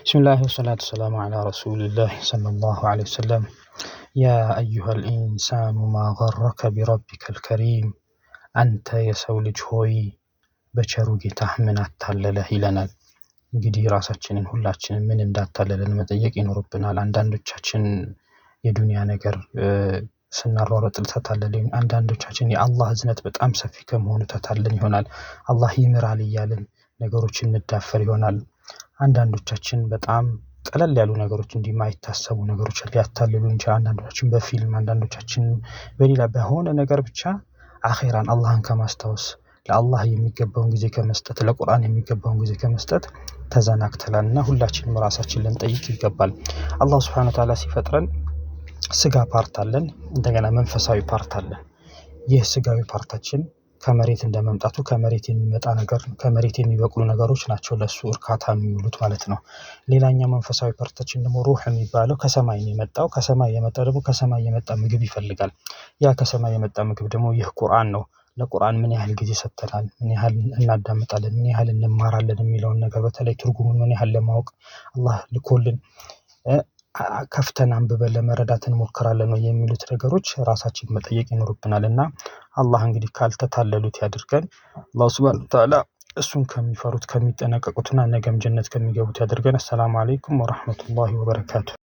بسم الله والصلاة والسلام على رسول الله صلى الله عليه وسلم يا أيها الإنسان ما غرك بربك الكريم أنت የሰው ልጅ ሆይ በቸሩ ጌታህ ምን አታለለህ ይለናል። እንግዲህ ራሳችንን ሁላችንም ምን እንዳታለለን መጠየቅ ይኖርብናል። አንዳንዶቻችን የዱንያ ነገር ስናሯሯጥ ተታለልን፣ አንዳንዶቻችን የአላህ እዝነት በጣም ሰፊ ከመሆኑ ተታለን ይሆናል። አላህ ይምራል እያልን ነገሮችን እንዳፈር ይሆናል። አንዳንዶቻችን በጣም ቀለል ያሉ ነገሮች እንዲማይታሰቡ ነገሮች ሊያታልሉን ይችላል። አንዳንዶቻችን በፊልም፣ አንዳንዶቻችን በሌላ በሆነ ነገር ብቻ አኺራን አላህን ከማስታወስ ለአላህ የሚገባውን ጊዜ ከመስጠት ለቁርአን የሚገባውን ጊዜ ከመስጠት ተዘናግተናልና ሁላችንም ራሳችንን ልንጠይቅ ይገባል። አላህ Subhanahu Wa Ta'ala ሲፈጥረን ስጋ ፓርት አለን፣ እንደገና መንፈሳዊ ፓርት አለን። ይህ ስጋዊ ፓርታችን ከመሬት እንደመምጣቱ ከመሬት የሚመጣ ነገር ከመሬት የሚበቅሉ ነገሮች ናቸው ለሱ እርካታ የሚውሉት ማለት ነው። ሌላኛው መንፈሳዊ ፓርታችን ደግሞ ሩህ የሚባለው ከሰማይ የመጣው ከሰማይ የመጣ ደግሞ ከሰማይ የመጣ ምግብ ይፈልጋል። ያ ከሰማይ የመጣ ምግብ ደግሞ ይህ ቁርአን ነው። ለቁርአን ምን ያህል ጊዜ ሰጥተናል፣ ምን ያህል እናዳምጣለን፣ ምን ያህል እንማራለን የሚለውን ነገር በተለይ ትርጉሙን ምን ያህል ለማወቅ አላህ ልኮልን ከፍተን አንብበን ለመረዳት እንሞክራለን ነው የሚሉት ነገሮች ራሳችን መጠየቅ ይኖርብናልና አላህ እንግዲህ ካልተታለሉት ያድርገን። አላህ Subhanahu Wa Ta'ala እሱን ከሚፈሩት ከሚጠነቀቁትና ነገም ጀነት ከሚገቡት ያድርገን። ሰላም አለይኩም ወራህመቱላሂ ወበረካቱ።